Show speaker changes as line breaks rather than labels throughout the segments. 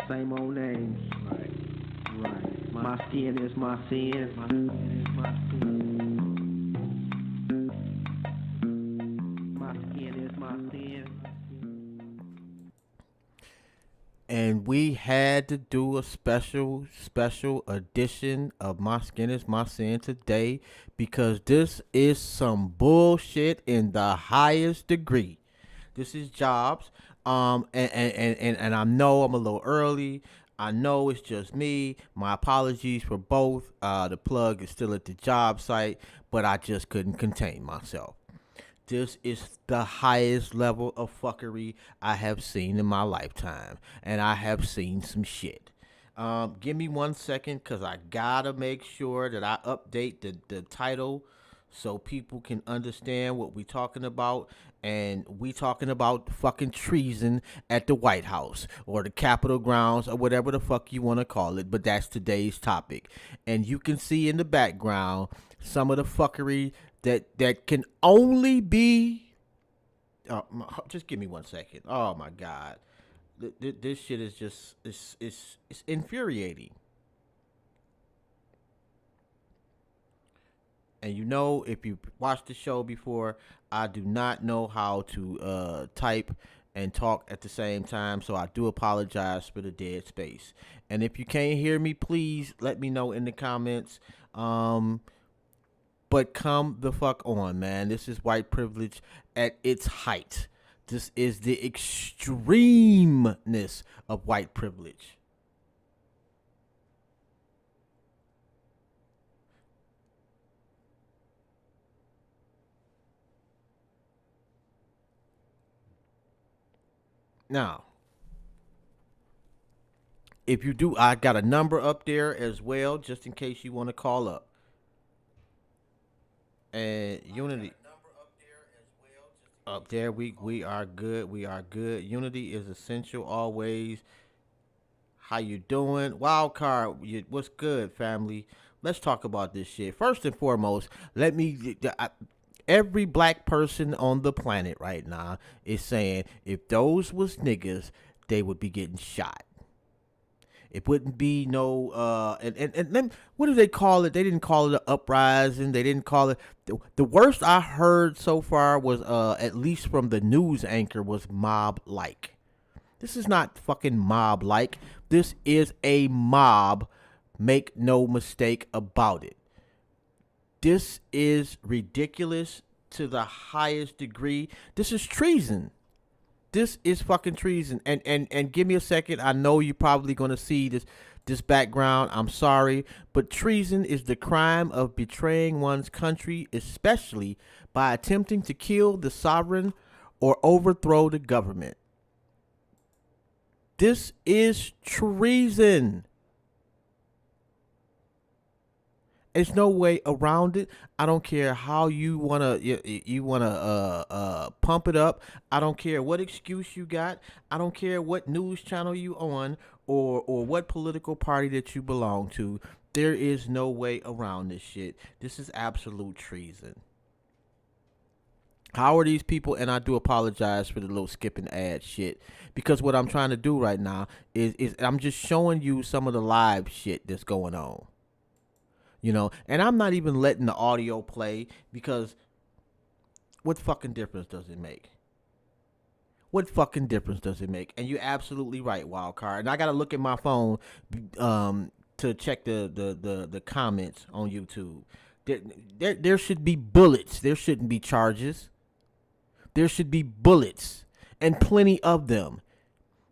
Same old names. Right. My skin is my sin. My skin is my sin. My skin is my sin.
And we had to do a special edition of My Skin is My Sin today because this is some bullshit in the highest degree. This is Jobs. And I know I'm a little early. I know it's just me. My apologies for both. The plug is still at the job site, but I just couldn't contain myself. This is the highest level of fuckery I have seen in my lifetime, and I have seen some shit. Give me 1 second, cause I gotta make sure that I update the title so people can understand what we talking about. And we talking about fucking treason at the White House or the Capitol grounds or whatever the fuck you want to call it. But that's today's topic, and you can see in the background some of the fuckery that can only be. Just give me 1 second. Oh my god, this shit is just it's infuriating. And you know, if you watched the show before, I do not know how to type and talk at the same time, so I do apologize for the dead space. And if you can't hear me, please let me know in the comments. But come the fuck on, man. This is white privilege at its height. This is the extremeness of white privilege. Now, if you do, I got a number up there as well, just in case you want to call up. And Unity up there, we are good. We are good. Unity is essential always. How you doing? Wild card, what's good, family? Let's talk about this shit. First and foremost, let me. Every black person on the planet right now is saying if those was niggas, they would be getting shot. It wouldn't be no and then what do they call it? They didn't call it an uprising. They didn't call it the worst I heard so far was at least from the news anchor was mob like. This is not fucking mob like. This is a mob. Make no mistake about it. This is ridiculous to the highest degree. This is treason. This is fucking treason. And give me a second. I know you're probably gonna see this background. I'm sorry, but treason is the crime of betraying one's country, especially by attempting to kill the sovereign or overthrow the government. This is treason. There's no way around it. I don't care how you wanna pump it up. I don't care what excuse you got. I don't care what news channel you on or what political party that you belong to. There is no way around this shit. This is absolute treason. How are these people? And I do apologize for the little skipping ad shit because what I'm trying to do right now is I'm just showing you some of the live shit that's going on. You know, and I'm not even letting the audio play because what fucking difference does it make? What fucking difference does it make? And you're absolutely right, Wildcard. And I gotta look at my phone to check the comments on YouTube. There should be bullets. There shouldn't be charges. There should be bullets and plenty of them.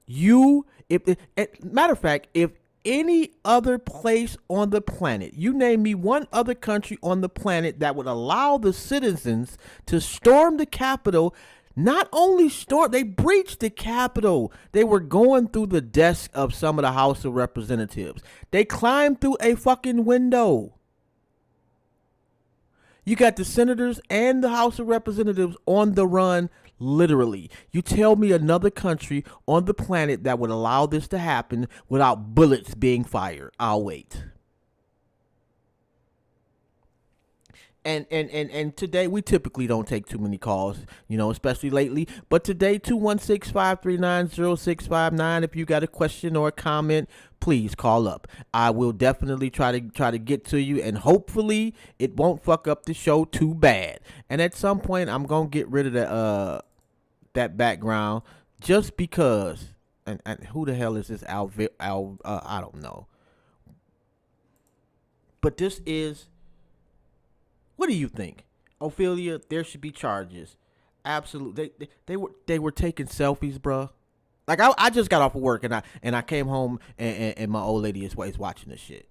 Matter of fact, if any other place on the planet, you name me one other country on the planet that would allow the citizens to storm the Capitol. Not only storm, they breached the Capitol. They were going through the desk of some of the House of Representatives. They climbed through a fucking window. You got the senators and the House of Representatives on the run, literally. You tell me another country on the planet that would allow this to happen without bullets being fired. I'll wait. And today we typically don't take too many calls, especially lately. But today, 216-539-0659. If you got a question or a comment, please call up. I will definitely try to get to you, and hopefully it won't fuck up the show too bad. And at some point, I'm gonna get rid of that background just because. And who the hell is this Al? I don't know. But this is. What do you think, Ophelia? There should be charges. Absolutely. They were taking selfies, bruh. Like I just got off of work and I came home and my old lady is watching this shit.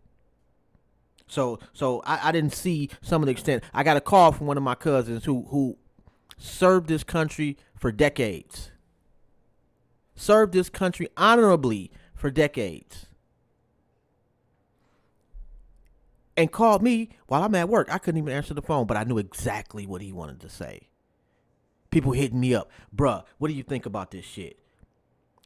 So I didn't see some of the extent. I got a call from one of my cousins who served this country for decades. Served this country honorably for decades. And called me while I'm at work. I couldn't even answer the phone, but I knew exactly what he wanted to say. People hitting me up. Bruh, what do you think about this shit?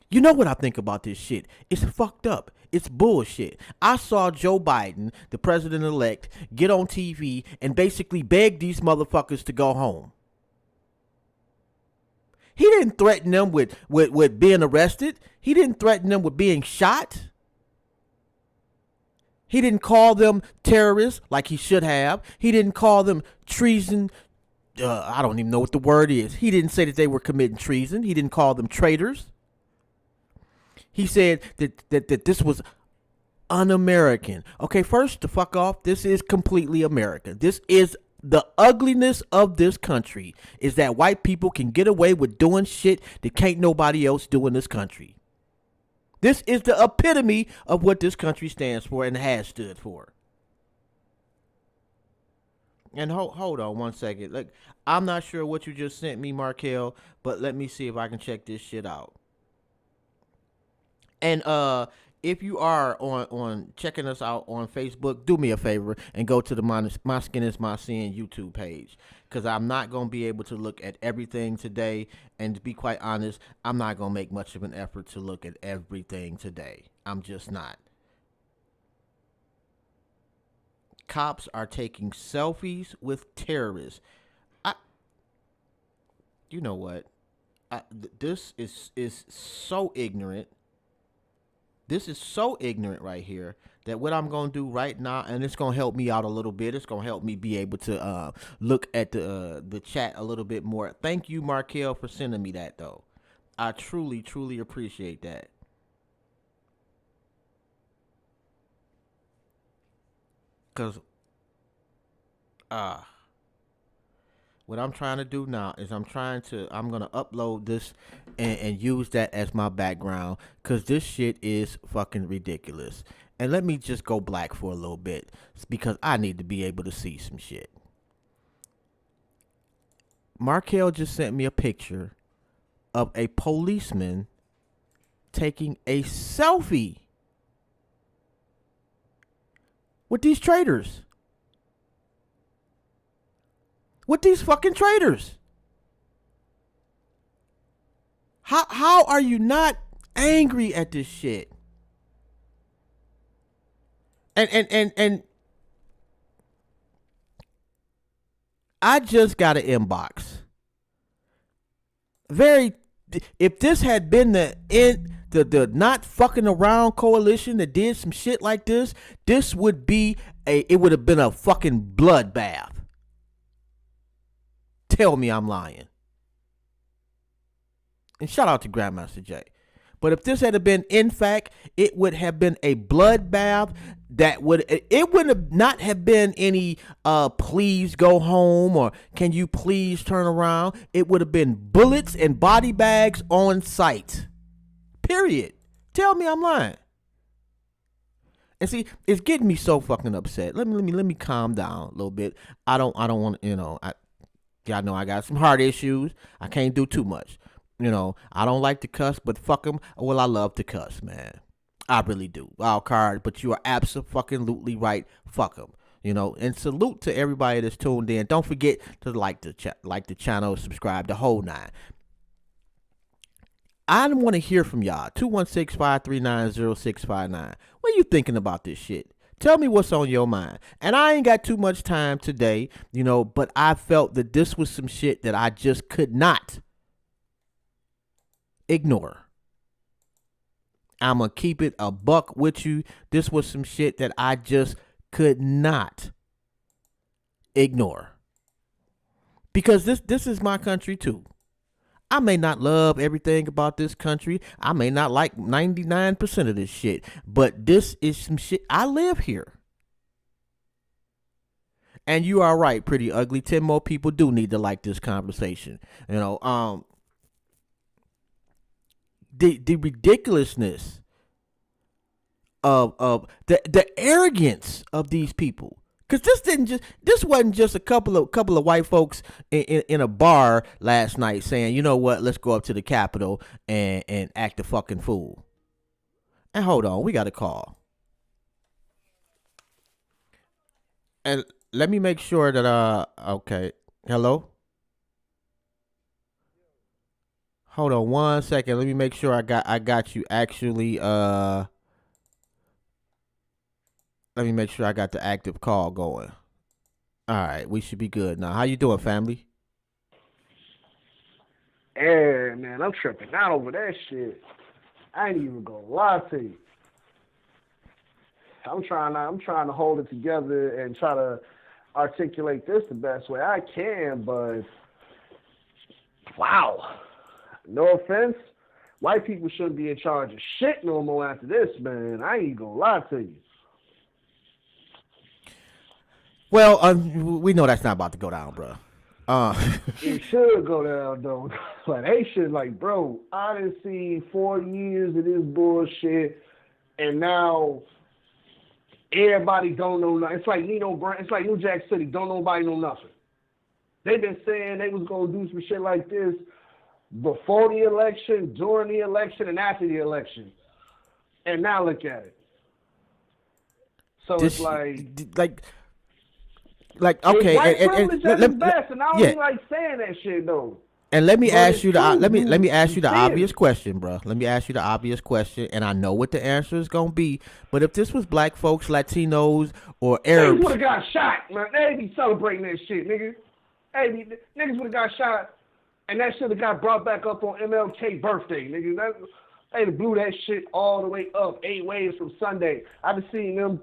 You know what I think about this shit? It's fucked up. It's bullshit. I saw Joe Biden, the president-elect, get on TV and basically beg these motherfuckers to go home. He didn't threaten them with being arrested. He didn't threaten them with being shot. He didn't call them terrorists like he should have. He didn't call them treason. I don't even know what the word is. He didn't say that they were committing treason. He didn't call them traitors. He said that this was un-American. Okay, first to fuck off, this is completely American. This is the ugliness of this country, is that white people can get away with doing shit that can't nobody else do in this country. This is the epitome of what this country stands for and has stood for. And hold on one second. Look, I'm not sure what you just sent me, Markel, but let me see if I can check this shit out. And if you are on checking us out on Facebook, do me a favor and go to the My Skin Is My Sin YouTube page, because I'm not going to be able to look at everything today. And to be quite honest, I'm not going to make much of an effort to look at everything today. I'm just not. Cops are taking selfies with terrorists. You know what? This is so ignorant. This is so ignorant right here that what I'm going to do right now, and it's going to help me out a little bit. It's going to help me be able to look at the chat a little bit more. Thank you, Markel, for sending me that, though. I truly, truly appreciate that. Because what I'm trying to do now is I'm going to upload this and use that as my background, because this shit is fucking ridiculous. And let me just go black for a little bit, because I need to be able to see some shit. Markel just sent me a picture of a policeman taking a selfie with these traitors. With these fucking traitors. How are you not angry at this shit? And I just got an inbox. If this had been the not fucking around coalition that did some shit like this, it would have been a fucking bloodbath. Tell me I'm lying. And shout out to Grandmaster J. But if this had been, in fact, it would have been a bloodbath. It would have not have been any please go home or can you please turn around. It would have been bullets and body bags on sight. Period. Tell me I'm lying. And see, it's getting me so fucking upset. Let me calm down a little bit. I don't want y'all know I got some heart issues. I can't do too much. I don't like to cuss, but fuck them. Well, I love to cuss, man. I really do. Wild card, but you are absolutely right. Fuck them. And salute to everybody that's tuned in. Don't forget to like the channel, subscribe, the whole nine. I want to hear from y'all. 216-539-0659. What are you thinking about this shit? Tell me what's on your mind. And I ain't got too much time today, but I felt that this was some shit that I just could not ignore. I'm going to keep it a buck with you. This was some shit that I just could not ignore. Because this is my country too. I may not love everything about this country. I may not like 99% of this shit. But this is some shit. I live here. And you are right, Pretty Ugly. 10 more people do need to like this conversation. The ridiculousness of the arrogance of these people. Cause this wasn't just a couple of white folks in a bar last night saying, you know what, let's go up to the Capitol and act a fucking fool. And hold on, we got a call. And let me make sure that okay. Hello? Hold on 1 second. Let me make sure I got you actually let me make sure I got the active call going. All right, we should be good now. How you doing, family?
Yeah, man, I'm tripping out over that shit. I ain't even gonna lie to you. I'm trying to hold it together and try to articulate this the best way I can, but wow. No offense. White people shouldn't be in charge of shit no more after this, man. I ain't gonna lie to you.
Well, we know that's not about to go down, bro.
It should go down, though. Like, they should, bro, I done seen 4 years of this bullshit, and now everybody don't know nothing. It's like it's like New Jack City. Don't nobody know nothing. They've been saying they was going to do some shit like this before the election, during the election, and after the election. And now look at it. So it's
like okay,
white privilege at its best, and I don't even like saying that shit though.
And let me ask you let me ask you the obvious question, bro. Let me ask you the obvious question, and I know what the answer is gonna be. But if this was black folks, Latinos, or Arabs,
niggas would have got shot, man. They be celebrating that shit, nigga. Niggas would have got shot, and that shit have got brought back up on MLK birthday, nigga. They blew that shit all the way up 8 ways from Sunday. I've seen them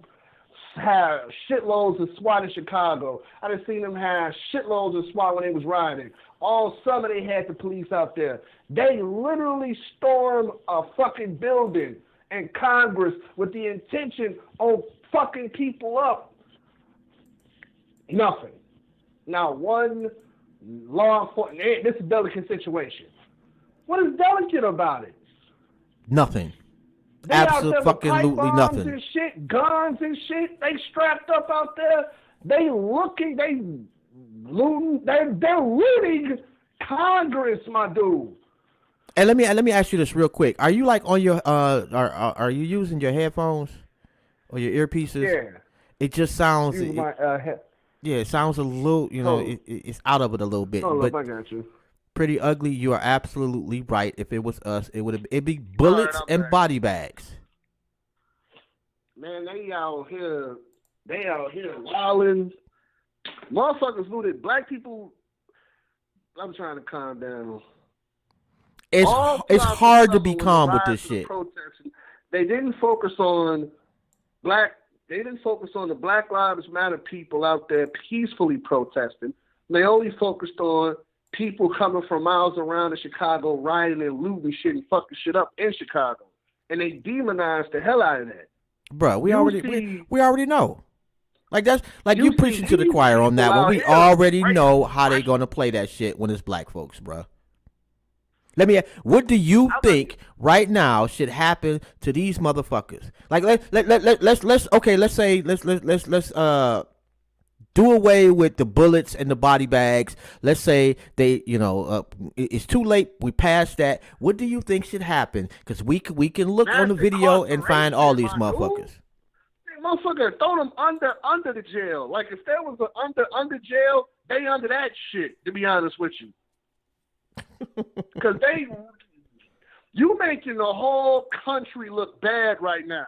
have shitloads of SWAT in Chicago. I done seen them have shitloads of SWAT when they was riding. All summer they had the police out there. They literally stormed a fucking building in Congress with the intention of fucking people up. Nothing. Not one law enforcement. This is a delicate situation. What is delicate about it?
Nothing.
They
Absolutely nothing.
And shit, guns and shit. They strapped up out there. They looking. They looting. They're looting Congress, my dude.
And let me ask you this real quick. Are you like on your are you using your headphones or your earpieces?
Yeah.
It just sounds.
Yeah,
it sounds a little. It's out of it a little bit.
But I got you.
Pretty Ugly, you are absolutely right. If it was us, it'd be bullets and body bags.
Man, they out here wilding. Motherfuckers looted black people. I'm trying to calm down.
It's hard to be calm with this shit.
They didn't focus on They didn't focus on the Black Lives Matter people out there peacefully protesting. They only focused on people coming from miles around in Chicago, rioting and looting shit and fucking shit up in Chicago, and they demonized the hell out of that.
Bro, we already know. Like that's like you preaching to the choir on that one. We already know how they gonna play that shit when it's black folks, bro. What do you think right now should happen to these motherfuckers? Like let's do away with the bullets and the body bags. Let's say it's too late. We passed that. What do you think should happen? Because we can look on the video and find all these motherfuckers.
Motherfucker, throw them under the jail. Like if there was an under jail, they under that shit. To be honest with you, because you making the whole country look bad right now.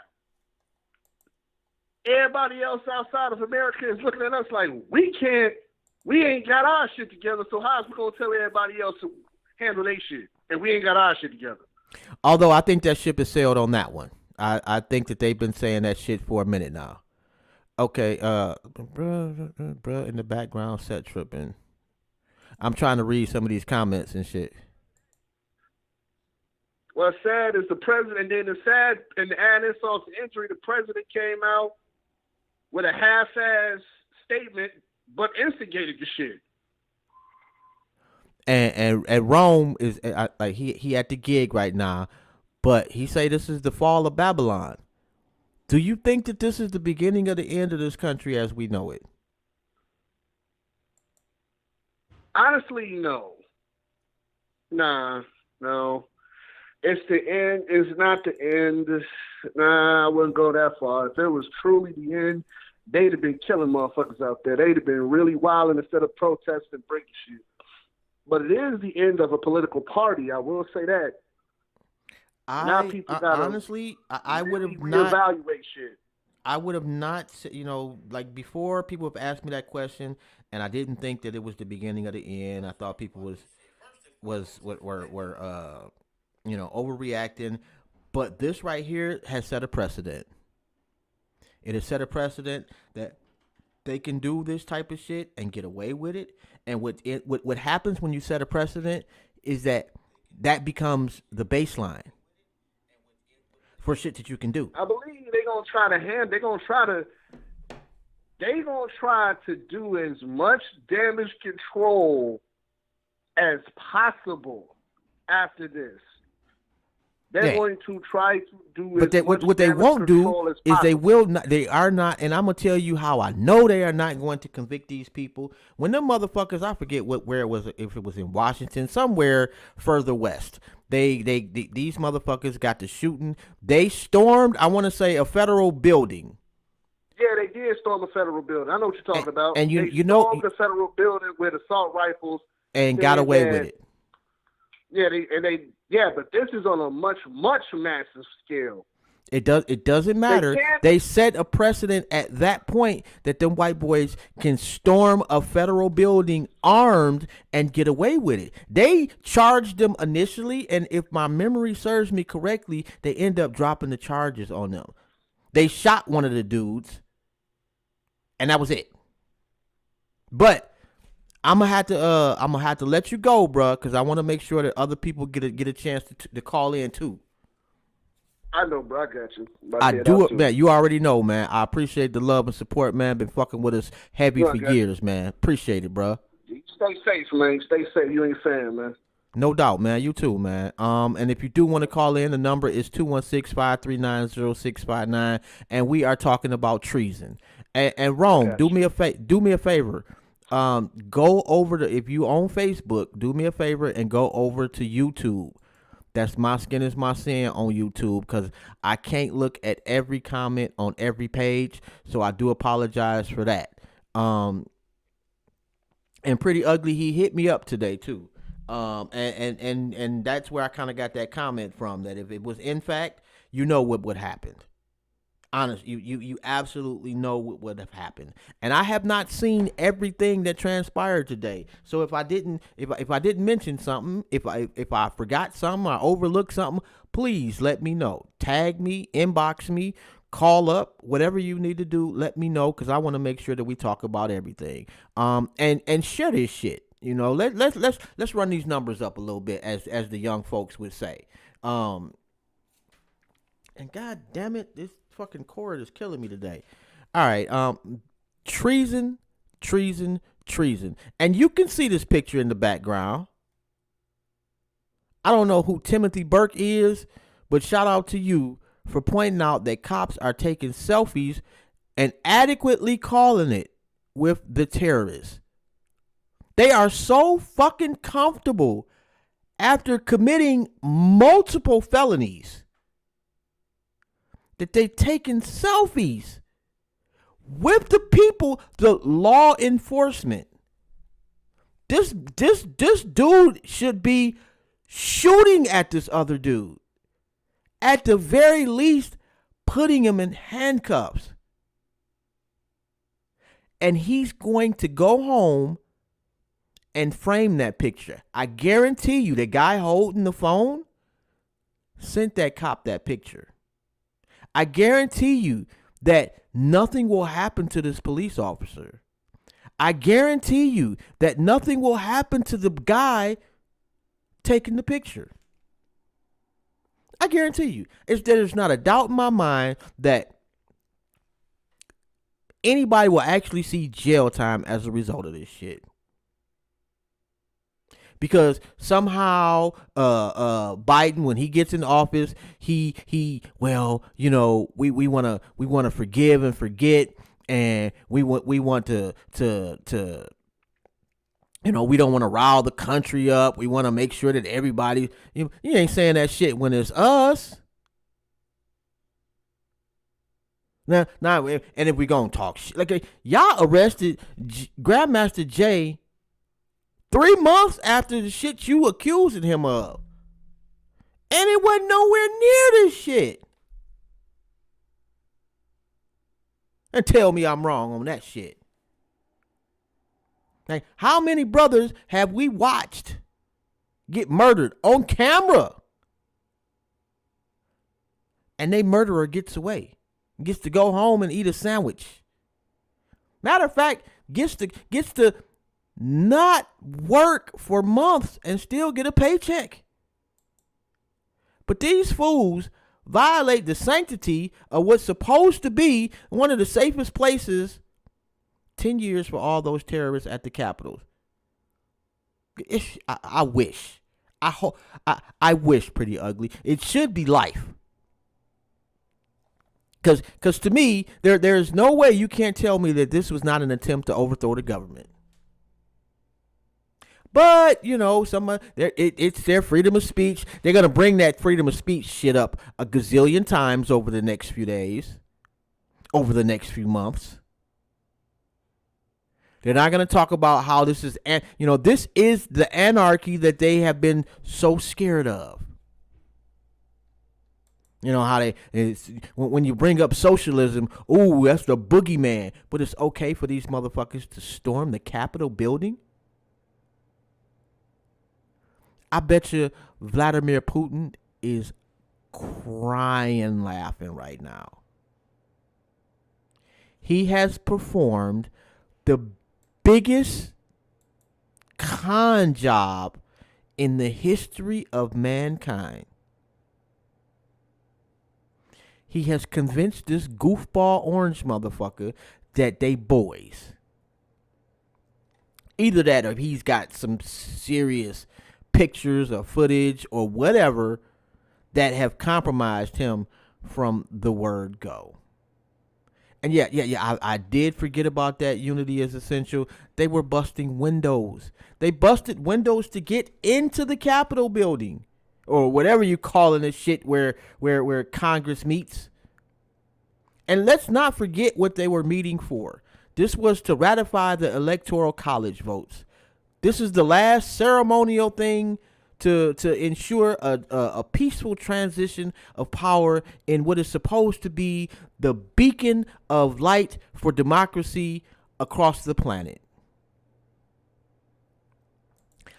everybody else outside of America is looking at us like we ain't got our shit together, so how's we gonna tell everybody else to handle their shit and we ain't got our shit together?
Although I think that ship has sailed on that one. I think that they've been saying that shit for a minute now. Okay, bruh in the background set tripping. I'm trying to read some of these comments and shit.
What's sad is the president, and then the sad, and to add insult to injury, the president came out with a half-ass statement, but instigated the shit.
And Rome is like he at the gig right now, but he say this is the fall of Babylon. Do you think that this is the beginning of the end of this country as we know it?
Honestly, no. Nah, no. It's the end. It's not the end. Nah, I wouldn't go that far. If it was truly the end, they'd have been killing motherfuckers out there. They'd have been really wilding instead of protesting, breaking shit. But it is the end of a political party. I will say that. Now people gotta
honestly, I would have
not reevaluate shit.
I would have not, like before people have asked me that question, and I didn't think that it was the beginning of the end. I thought people were overreacting, but this right here has set a precedent. It has set a precedent that they can do this type of shit and get away with it. And what happens when you set a precedent is that becomes the baseline for shit that you can do.
I believe they're gonna try to do as much damage control as possible after this. They're going to try to do
but what they won't do is they are not, and I'm gonna tell you how I know they are not going to convict these people. When them motherfuckers, I forget where it was, if it was in Washington, somewhere further west. These motherfuckers got to shooting. They stormed, I want to say, a federal building.
Yeah, they did storm a federal building. I know what you're talking about.
And
they stormed the federal building with assault rifles
and got away with it.
Yeah, but this is on a much, much massive scale.
It doesn't matter. They set a precedent at that point that them white boys can storm a federal building armed and get away with it. They charged them initially, and if my memory serves me correctly, they end up dropping the charges on them. They shot one of the dudes, and that was it. But I'm gonna have to let you go, bro, because I want to make sure that other people get a chance to call in too.
I know, bro. I got you.
I do it, man. You already know, man. I appreciate the love and support, man. Been fucking with us heavy for years, man. Appreciate it, bro.
Stay safe, man. Stay safe. You ain't fan, man.
No doubt, man. You too, man. And if you do want to call in, the number is 216-539-0659, and we are talking about treason. And Rome, do me a favor. Go over to, if you on Facebook, do me a favor and go over to YouTube. That's My Skin Is My Sin on YouTube, because I can't look at every comment on every page, so I do apologize for that. And Pretty Ugly, he hit me up today too. And that's where I kind of got that comment from, that if it was in fact, you know what happened. Honest, you absolutely know what would have happened, and I have not seen everything that transpired today. So if I didn't mention something, if I forgot something, I overlooked something, please let me know. Tag me, inbox me, call up, whatever you need to do. Let me know, because I want to make sure that we talk about everything. And share this shit. You know, let's run these numbers up a little bit, as the young folks would say. And god damn it, this fucking cord is killing me today. All right, treason. And you can see this picture in the background. I don't know who Timothy Burke is, but shout out to you for pointing out that cops are taking selfies and adequately calling it with the terrorists. They are so fucking comfortable after committing multiple felonies that they've taken selfies with the people, the law enforcement. This dude should be shooting at this other dude. At the very least, putting him in handcuffs. And he's going to go home and frame that picture. I guarantee you the guy holding the phone sent that cop that picture. I guarantee you that nothing will happen to this police officer. I guarantee you that nothing will happen to the guy taking the picture. I guarantee you. There's not a doubt in my mind that anybody will actually see jail time as a result of this shit. Because somehow Biden, when he gets in office, we want to forgive and forget, and we want to we don't want to rile the country up. We want to make sure that everybody, you ain't saying that shit when it's us. Now, and if we gonna talk shit, like y'all arrested Grandmaster Jay 3 months after the shit you accusing him of, and it wasn't nowhere near this shit. And tell me I'm wrong on that shit. Like, how many brothers have we watched get murdered on camera, and they murderer gets away, gets to go home and eat a sandwich? Matter of fact, gets to not work for months and still get a paycheck. But these fools violate the sanctity of what's supposed to be one of the safest places. 10 years for all those terrorists at the Capitol. I wish. I wish, pretty ugly. It should be life. Because to me, there is no way you can't tell me that this was not an attempt to overthrow the government. But, it's their freedom of speech. They're going to bring that freedom of speech shit up a gazillion times over the next few days, over the next few months. They're not going to talk about how this is, this is the anarchy that they have been so scared of. How when you bring up socialism, ooh, that's the boogeyman. But it's okay for these motherfuckers to storm the Capitol building? I bet you Vladimir Putin is crying laughing right now. He has performed the biggest con job in the history of mankind. He has convinced this goofball orange motherfucker that they boys. Either that or he's got some serious pictures or footage or whatever that have compromised him from the word go. And I did forget about that. Unity is essential. They were busting windows. They busted windows to get into the Capitol building, or whatever you calling this shit where Congress meets. And let's not forget what they were meeting for. This was to ratify the Electoral College votes. This is the last ceremonial thing to ensure a peaceful transition of power in what is supposed to be the beacon of light for democracy across the planet.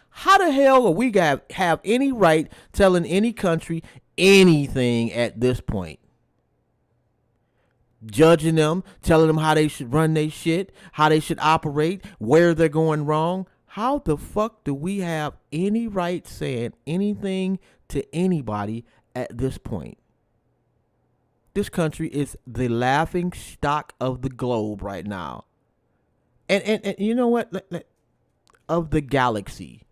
How the hell are we gonna have any right telling any country anything at this point? Judging them, telling them how they should run their shit, how they should operate, where they're going wrong. How the fuck do we have any right saying anything to anybody at this point? This country is the laughing stock of the globe right now. And you know what? Of the galaxy.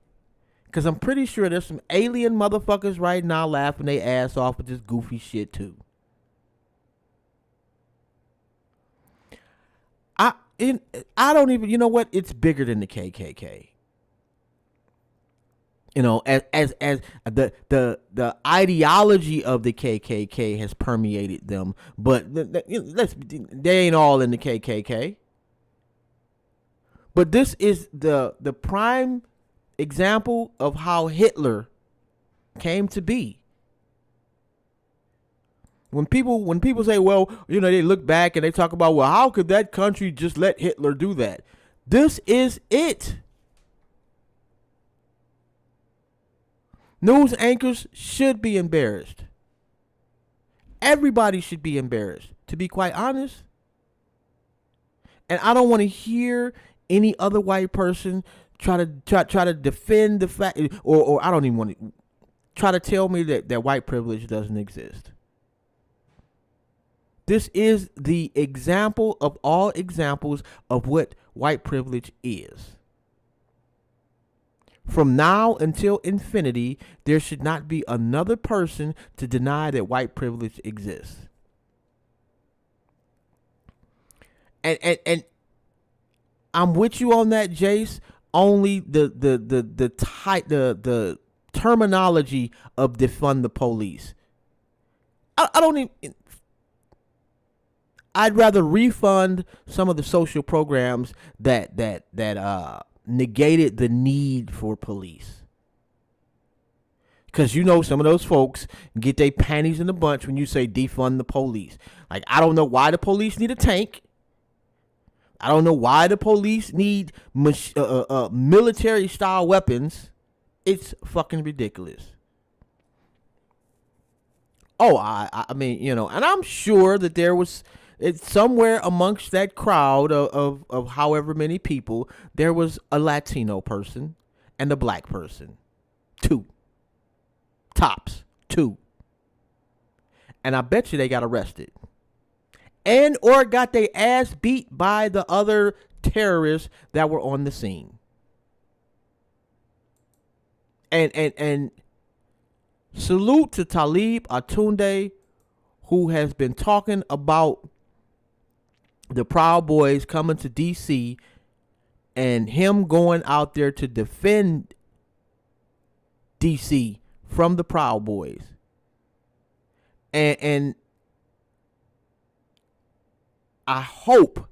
Because I'm pretty sure there's some alien motherfuckers right now laughing their ass off with this goofy shit too. I don't even, you know what? It's bigger than the KKK. As the ideology of the KKK has permeated them, but they ain't all in the KKK. But this is the prime example of how Hitler came to be. When people say, well, they look back and they talk about, well, how could that country just let Hitler do that? This is it. News anchors should be embarrassed. Everybody should be embarrassed, to be quite honest. And I don't want to hear any other white person try to defend the fact, or I don't even want to try to tell me that white privilege doesn't exist. This is the example of all examples of what white privilege is. From now until infinity, there should not be another person to deny that white privilege exists. And I'm with you on that, Jace. Only the terminology of defund the police. I don't even. I'd rather refund some of the social programs that negated the need for police. Because some of those folks get their panties in a bunch when you say defund the police. Like, I don't know why the police need a tank. I don't know why the police need military style weapons. It's fucking ridiculous. Oh, I mean, and I'm sure that there was. It's somewhere amongst that crowd of however many people, there was a Latino person and a black person. 2. Tops. 2. And I bet you they got arrested. And or got their ass beat by the other terrorists that were on the scene. And salute to Talib Atunde, who has been talking about the Proud Boys coming to D.C. and him going out there to defend D.C. from the Proud Boys. And I hope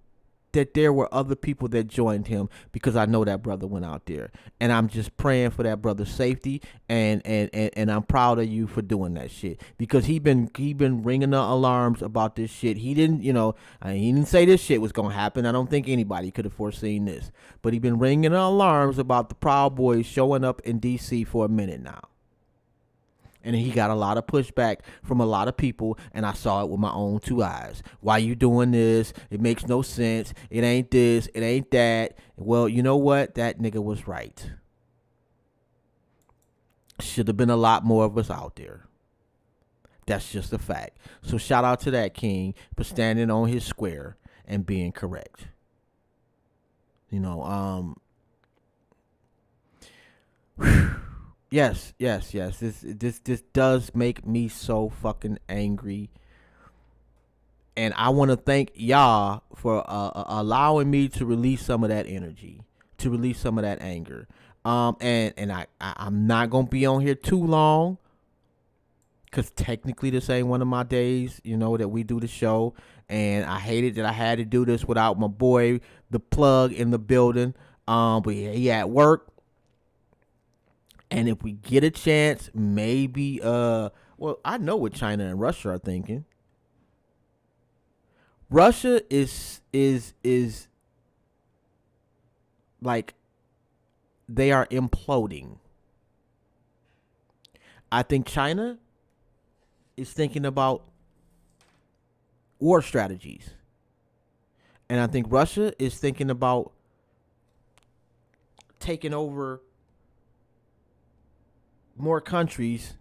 that there were other people that joined him, because I know that brother went out there, and I'm just praying for that brother's safety, and I'm proud of you for doing that shit, because he been ringing the alarms about this shit. He didn't, he didn't say this shit was gonna happen. I don't think anybody could have foreseen this, but he been ringing the alarms about the Proud Boys showing up in DC for a minute now. And he got a lot of pushback from a lot of people, and I saw it with my own 2 eyes. Why you doing this? It makes no sense. It ain't this. It ain't that. Well, you know what? That nigga was right. Should have been a lot more of us out there. That's just a fact. So shout out to that king for standing on his square and being correct. Yes. This does make me so fucking angry. And I want to thank y'all for allowing me to release some of that energy, to release some of that anger. And I'm not going to be on here too long, because technically this ain't one of my days, that we do the show. And I hated that I had to do this without my boy, the plug, in the building. But he at work. And if we get a chance, maybe, I know what China and Russia are thinking. Russia is like, they are imploding. I think China is thinking about war strategies. And I think Russia is thinking about taking over more countries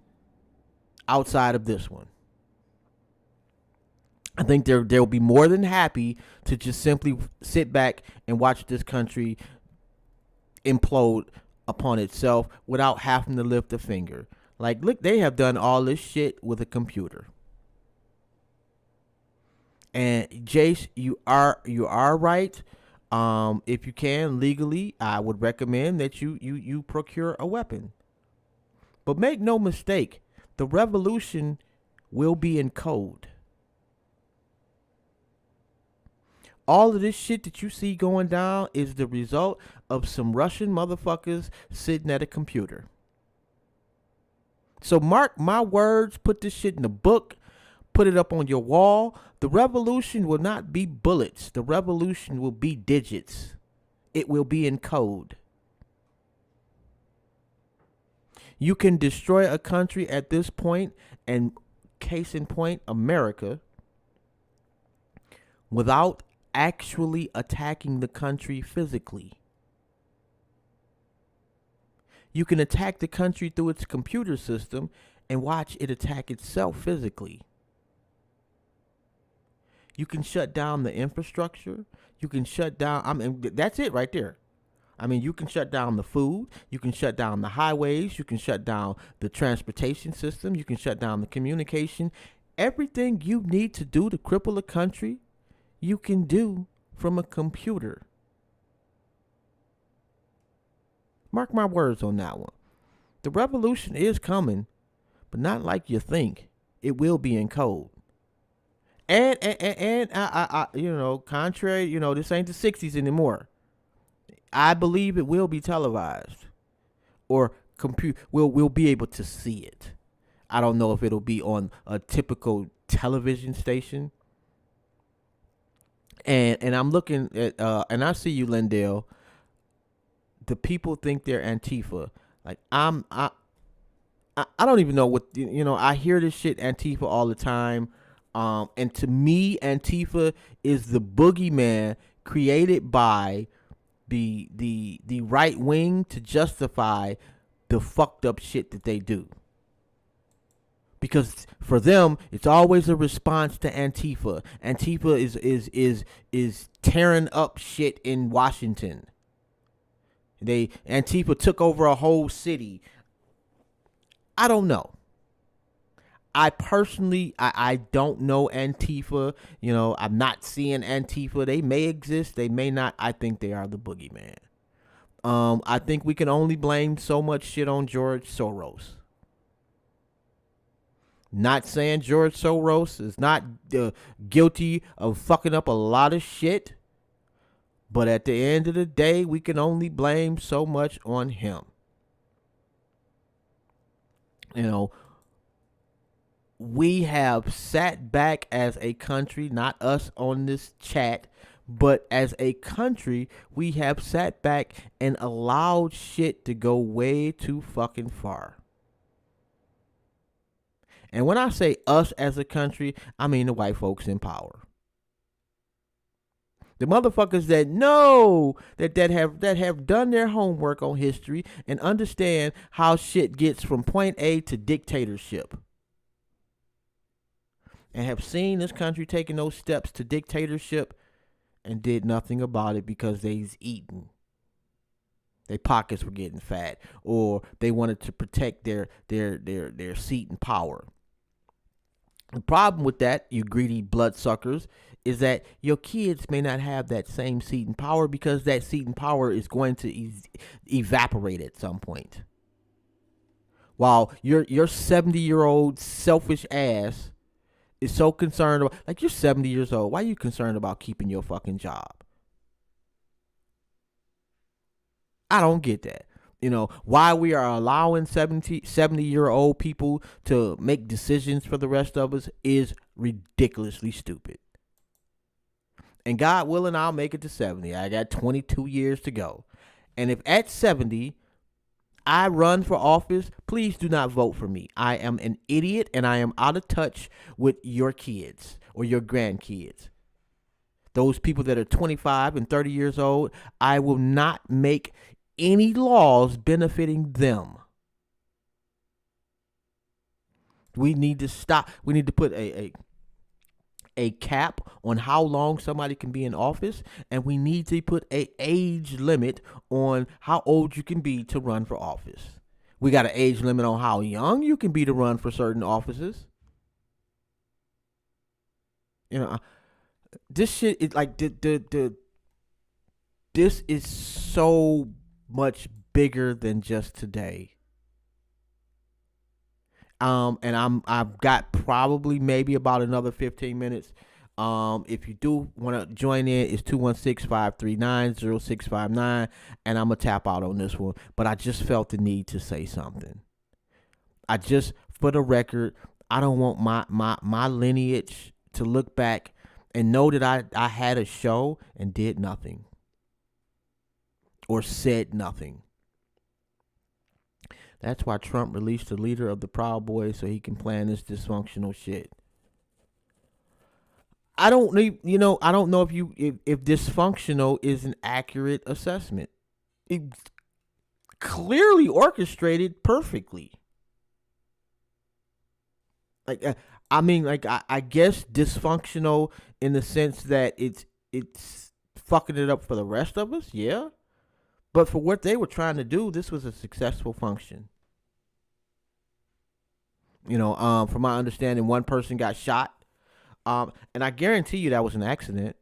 outside of this one. I think they'll be more than happy to just simply sit back and watch this country implode upon itself without having to lift a finger. Like, look, they have done all this shit with a computer. And Jace, you are right. If you can legally, I would recommend that you procure a weapon. But make no mistake, the revolution will be in code. All of this shit that you see going down is the result of some Russian motherfuckers sitting at a computer. So mark my words, put this shit in the book, put it up on your wall. The revolution will not be bullets. The revolution will be digits. It will be in code. You can destroy a country at this point, and case in point, America, without actually attacking the country physically. You can attack the country through its computer system and watch it attack itself physically. You can shut down the infrastructure. You can shut down, I mean, that's it right there. I mean, you can shut down the food. You can shut down the highways. You can shut down the transportation system. You can shut down the communication. Everything you need to do to cripple a country, you can do from a computer. Mark my words on that one. The revolution is coming, but not like you think. It will be in code. And I you know, contrary, you know, this ain't the 60s anymore. I believe it will be televised, or we'll be able to see it. I don't know if it'll be on a typical television station. And I'm looking at and I see you, Lindell. The people think they're Antifa. Like I don't even know what, you know. I hear this shit Antifa all the time. And to me, Antifa is the boogeyman created by the right wing to justify the fucked up shit that they do. Because for them, it's always a response to Antifa. Antifa is tearing up shit in Washington. Antifa took over a whole city. I don't know. I personally, I don't know Antifa. You know, I'm not seeing Antifa. They may exist. They may not. I think they are the boogeyman. I think we can only blame so much shit on George Soros. Not saying George Soros is not guilty of fucking up a lot of shit. But at the end of the day, we can only blame so much on him. You know, we have sat back as a country, not us on this chat, but as a country, we have sat back and allowed shit to go way too fucking far. And when I say us as a country, I mean the white folks in power. The motherfuckers that know that have done their homework on history and understand how shit gets from point A to dictatorship. And have seen this country taking those steps to dictatorship and did nothing about it because they's eating. Their pockets were getting fat, or they wanted to protect their seat in power. The problem with that, you greedy bloodsuckers, is that your kids may not have that same seat in power because that seat in power is going to evaporate at some point. While your 70-year-old selfish ass is so concerned about, like, you're 70 years old. Why are you concerned about keeping your fucking job? I don't get that. You know, why we are allowing 70-year-old people to make decisions for the rest of us is ridiculously stupid. And God willing, I'll make it to 70. I got 22 years to go. And if at 70, I run for office, please do not vote for me. I am an idiot and I am out of touch with your kids or your grandkids. Those people that are 25 and 30 years old, I will not make any laws benefiting them. We need to stop. We need to put a cap on how long somebody can be in office, and we need to put an age limit on how old you can be to run for office. We got an age limit on how young you can be to run for certain offices. You know, this shit is like this is so much bigger than just today. And I've got probably maybe about another 15 minutes. If you do want to join in, it's 216-539-0659, and I'm gonna tap out on this one. But I just felt the need to say something. For the record, I don't want my lineage to look back and know that I had a show and did nothing or said nothing. That's why Trump released the leader of the Proud Boys so he can plan this dysfunctional shit. I don't know if dysfunctional is an accurate assessment. It's clearly orchestrated perfectly. Like I guess dysfunctional in the sense that it's fucking it up for the rest of us, yeah. But for what they were trying to do, this was a successful function. From my understanding, one person got shot. And I guarantee you that was an accident.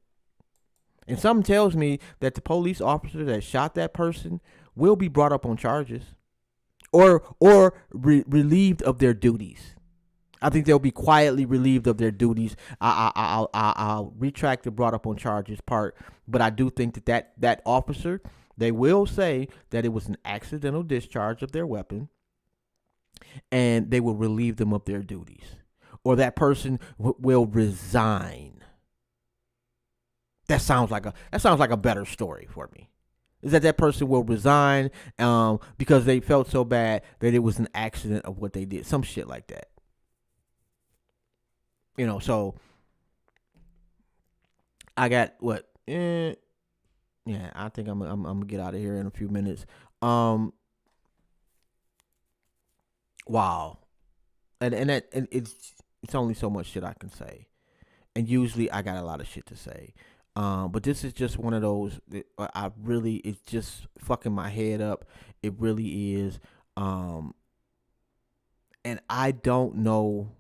And something tells me that the police officer that shot that person will be brought up on charges, or relieved of their duties. I think they'll be quietly relieved of their duties. I'll retract the brought up on charges part, but I do think that officer, they will say that it was an accidental discharge of their weapon, and they will relieve them of their duties. Or that person will resign. That sounds like a better story for me. Is that person will resign because they felt so bad that it was an accident of what they did, some shit like that. So I got what? Yeah, I think I'm gonna get out of here in a few minutes. Wow, and it's only so much shit I can say, and usually I got a lot of shit to say. But this is just one of those that it's just fucking my head up. It really is. And I don't know.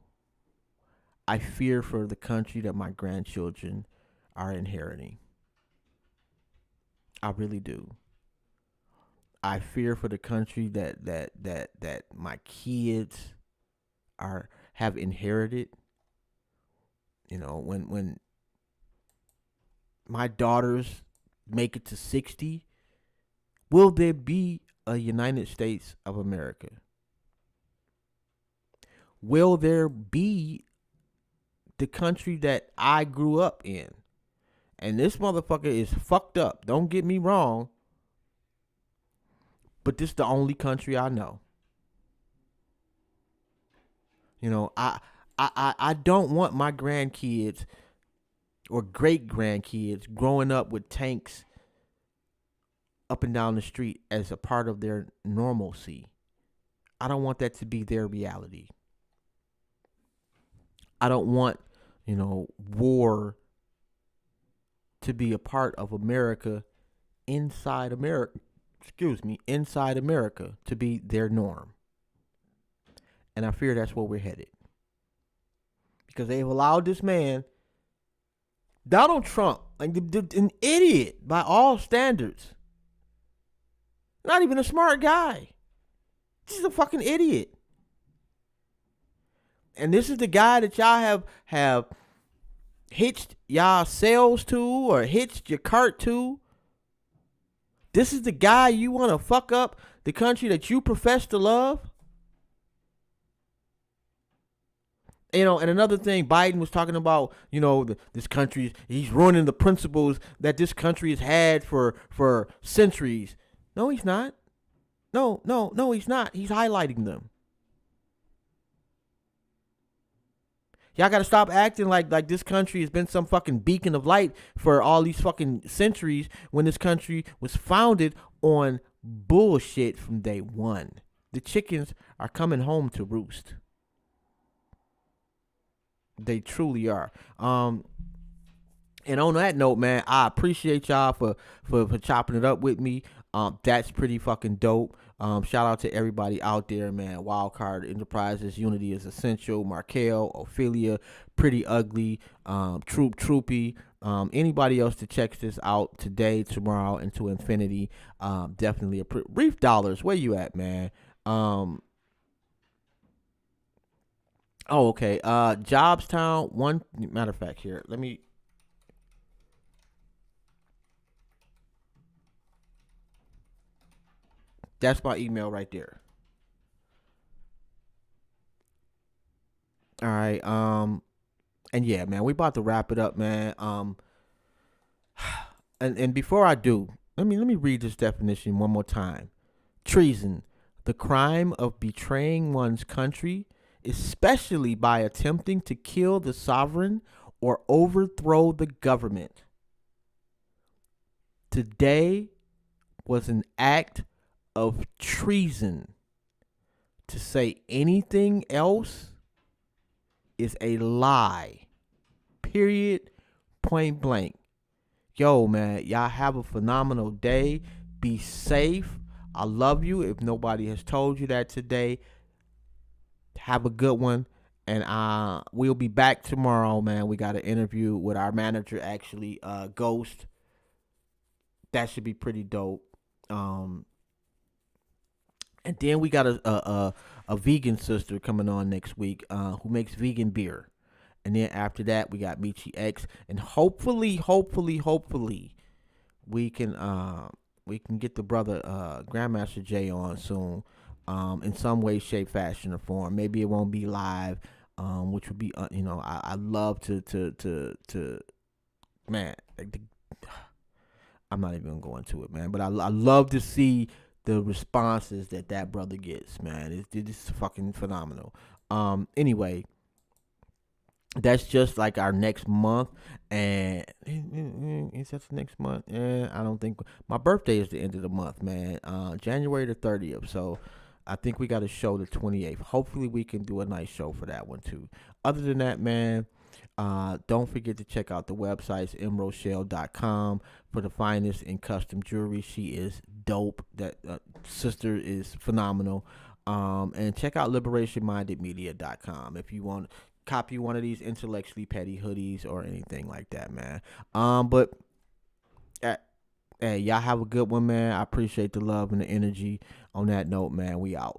I fear for the country that my grandchildren are inheriting. I really do. I fear for the country that my kids have inherited. When my daughters make it to 60, will there be a United States of America? Will there be the country that I grew up in? And this motherfucker is fucked up. Don't get me wrong. But this is the only country I know. I don't want my grandkids or great grandkids growing up with tanks up and down the street as a part of their normalcy. I don't want that to be their reality. I don't want, war to be a part of America inside America. Inside America to be their norm. And I fear that's where we're headed. Because they've allowed this man, Donald Trump, like an idiot by all standards. Not even a smart guy. He's a fucking idiot. And this is the guy that y'all have hitched y'all sails to or hitched your cart to. This is the guy you want to fuck up the country that you profess to love. And another thing, Biden was talking about, this country, he's ruining the principles that this country has had for centuries. No, he's not. No, he's not. He's highlighting them. Y'all got to stop acting like this country has been some fucking beacon of light for all these fucking centuries when this country was founded on bullshit from day one. The chickens are coming home to roost. They truly are. And on that note, man, I appreciate y'all for chopping it up with me. That's pretty fucking dope. Shout out to everybody out there, man. Wildcard Enterprises, Unity is Essential, Markel, Ophelia, Pretty Ugly, Troopy. Anybody else that checks this out today, tomorrow, and to infinity, definitely Reef Dollars. Where you at, man? Okay. Jobstown. One matter of fact, here. Let me. That's my email right there. All right. And yeah, man, we about to wrap it up, man. And before I do, let me read this definition one more time. Treason, the crime of betraying one's country, especially by attempting to kill the sovereign or overthrow the government. Today was an act of treason. To say anything else is a lie. Period. Point blank. Yo, man, y'all have a phenomenal day. Be safe. I love you. If nobody has told you that today, have a good one. And we'll be back tomorrow, man. We got an interview with our manager, actually, Ghost. That should be pretty dope. And then we got a vegan sister coming on next week, who makes vegan beer. And then after that, we got Michi X, and hopefully, we can get the brother Grandmaster Jay on soon, in some way, shape, fashion, or form. Maybe it won't be live, which would be I love to man. I'm not even gonna go into it, man. But I love to see the responses that brother gets, man. It's fucking phenomenal. Anyway, that's just like our next month, and is that the next month? I don't think my birthday is the end of the month, man. January the 30th. So I think we got a show the 28th. Hopefully we can do a nice show for that one too. Other than that, man, don't forget to check out the websites, mrochelle.com, for the finest in custom jewelry. She is dope. That sister is phenomenal. And check out liberationmindedmedia.com if you want to copy one of these intellectually petty hoodies or anything like that, man. But hey, y'all have a good one, man. I appreciate the love and the energy. On that note, man, we out.